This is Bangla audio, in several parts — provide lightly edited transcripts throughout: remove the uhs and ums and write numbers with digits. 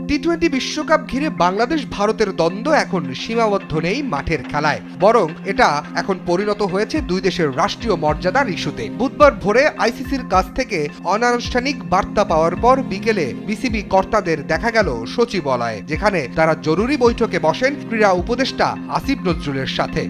টি-20 বিশ্বকাপ ঘিরে বাংলাদেশ ভারতের দ্বন্দ্ব এখন সীমাবদ্ধ নেই মাঠের খেলায়, বরং এটা এখন পরিণত হয়েছে দুই দেশের রাষ্ট্রীয় মর্যাদার ইস্যুতে। বুধবার ভোরে আইসিসির কাছ থেকে অনানুষ্ঠানিক বার্তা পাওয়ার পর বিকেলে বিসিবি কর্তাদের দেখা গেল সচিবালয়ে, যেখানে তারা জরুরি বৈঠকে বসেন ক্রীড়া উপদেষ্টা আসিফ নজরুলের সাথে।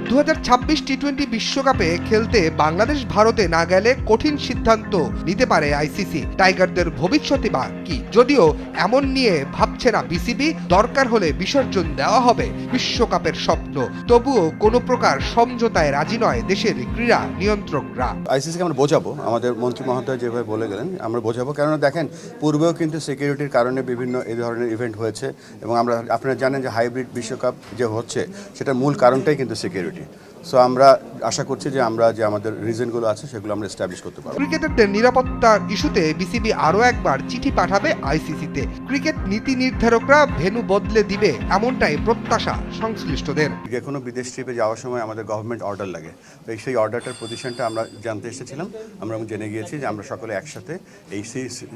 2026 টি-20 বিশ্বকাপে খেলতে বাংলাদেশ ভারতে না গেলে কঠিন সিদ্ধান্ত নিতে পারে আইসিসি। টাইগারদের ভবিষ্যৎই বা কি? যদিও এমন নিয়ে ভাবছে না বিসিবি, দরকার হলে বিসর্জন দেওয়া হবে বিশ্বকাপের স্বপ্ন। তবুও কোনো প্রকার সমঝোতায় রাজি নয় দেশের ক্রীড়া নিয়ন্ত্রকরা। আইসিসিকে আমরা বোঝাবো, আমাদের মন্ত্রী মহোদয় যেভাবে বলে গেলেন আমরা বোঝাবো, কেননা দেখেন পূর্বেও কিন্তু সিকিউরিটির কারণে বিভিন্ন এই ধরনের ইভেন্ট হয়েছে এবং আপনারা জানেন যে হাইব্রিড বিশ্বকাপ যে হচ্ছে সেটার মূল কারণটাই কিন্তু সিকিউরিটি। সো আমরা আশা করছি যে আমরা যে আমাদের রিজনগুলো আছে সেগুলো আমরা এস্টাবলিশ করতে পারবো। ক্রিকেটারদের নিরাপত্তার ইস্যুতে বিসিবি আরও একবার চিঠি পাঠাবে আইসিসিতে। ক্রিকেট নীতি নির্ধারকরা ভেন্যু বদলে দিবে এমনটাই প্রত্যাশা সংশ্লিষ্টদের। যে কোনো বিদেশ ট্রিপে যাওয়ার সময় আমাদের গভর্নমেন্ট অর্ডার লাগে, তো সেই অর্ডারটার পজিশনটা আমরা জানতে এসেছিলাম। আমরা জেনে গিয়েছি যে আমরা সকলে একসাথে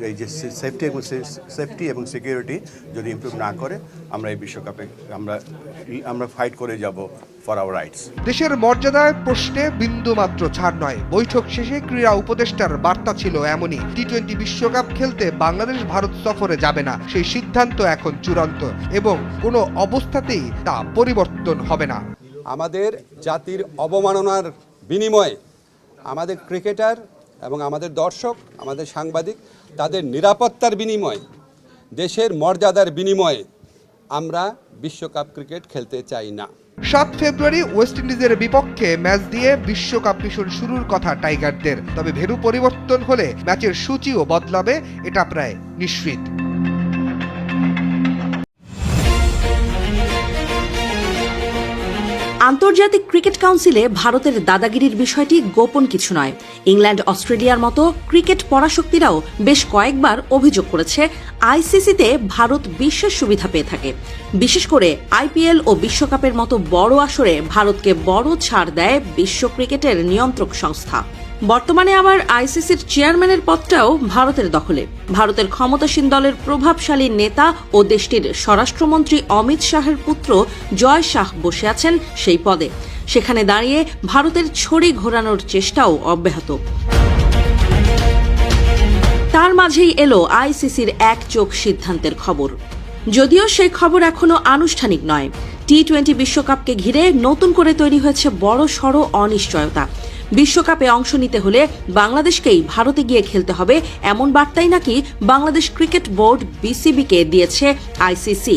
এই যে সেফটি এবং সিকিউরিটি যদি ইমপ্রুভ না করে আমরা এই বিশ্বকাপে আমরা ফাইট করে যাব ফর আওয়ার রাইটস। দেশের মর্যাদায় প্রশ্নে বিন্দুমাত্র ছাড় নয়। বৈঠক শেষে ক্রীড়া উপদেষ্টার বার্তা ছিল এমনই: টি-20 বিশ্বকাপ খেলতে বাংলাদেশ ভারত সফরে যাবে না, সেই সিদ্ধান্ত এখন চূড়ান্ত এবং কোনো অবস্থাতেই তা পরিবর্তন হবে না। আমাদের জাতির অবমাননার বিনিময়ে আমাদের ক্রিকেটার এবং আমাদের দর্শক, আমাদের সাংবাদিক, তাদের নিরাপত্তার বিনিময়ে, দেশের মর্যাদার বিনিময়ে আমরা বিশ্বকাপ ক্রিকেট খেলতে চাই না। 7 ফেব্রুয়ারি ওয়েস্ট ইন্ডিজের বিপক্ষে ম্যাচ দিয়ে বিশ্বকাপ মিশন শুরুর কথা টাইগারদের। তবে ভেন্যু পরিবর্তন হলে ম্যাচের সূচিও বদলাবে, এটা প্রায় নিশ্চিত। আন্তর্জাতিক ক্রিকেট কাউন্সিলে ভারতের দাদাগিরির বিষয়টি গোপন কিছু নয়। ইংল্যান্ড, অস্ট্রেলিয়ার মতো ক্রিকেট পরাশক্তিরাও বেশ কয়েকবার অভিযোগ করেছে আইসিসিতে ভারত বিশেষ সুবিধা পেয়ে থাকে। বিশেষ করে আইপিএল ও বিশ্বকাপের মতো বড় আসরে ভারতকে বড় ছাড় দেয় বিশ্ব ক্রিকেটের নিয়ন্ত্রক সংস্থা। বর্তমানে আবার আইসিসির চেয়ারম্যানের পদটাও ভারতের দখলে। ভারতের ক্ষমতাসীন দলের প্রভাবশালী নেতা ও দেশটির স্বরাষ্ট্রমন্ত্রী অমিত শাহের পুত্র জয় শাহ বসে আছেন সেই পদে। সেখানে দাঁড়িয়ে ভারতের ছড়ি ঘোরানোর চেষ্টাও অব্যাহত। তার মাঝেই এলো আইসিসির এক চোখ সিদ্ধান্তের খবর। যদিও সেই খবর এখনো আনুষ্ঠানিক নয়। টি-20 বিশ্বকাপকে ঘিরে নতুন করে তৈরি হয়েছে বড় সড় অনিশ্চয়তা। বিশ্বকাপে অংশ নিতে হলে বাংলাদেশকেই ভারতে গিয়ে খেলতে হবে, এমন বার্তাই নাকি বাংলাদেশ ক্রিকেট বোর্ড বিসিবিকে দিয়েছে আইসিসি।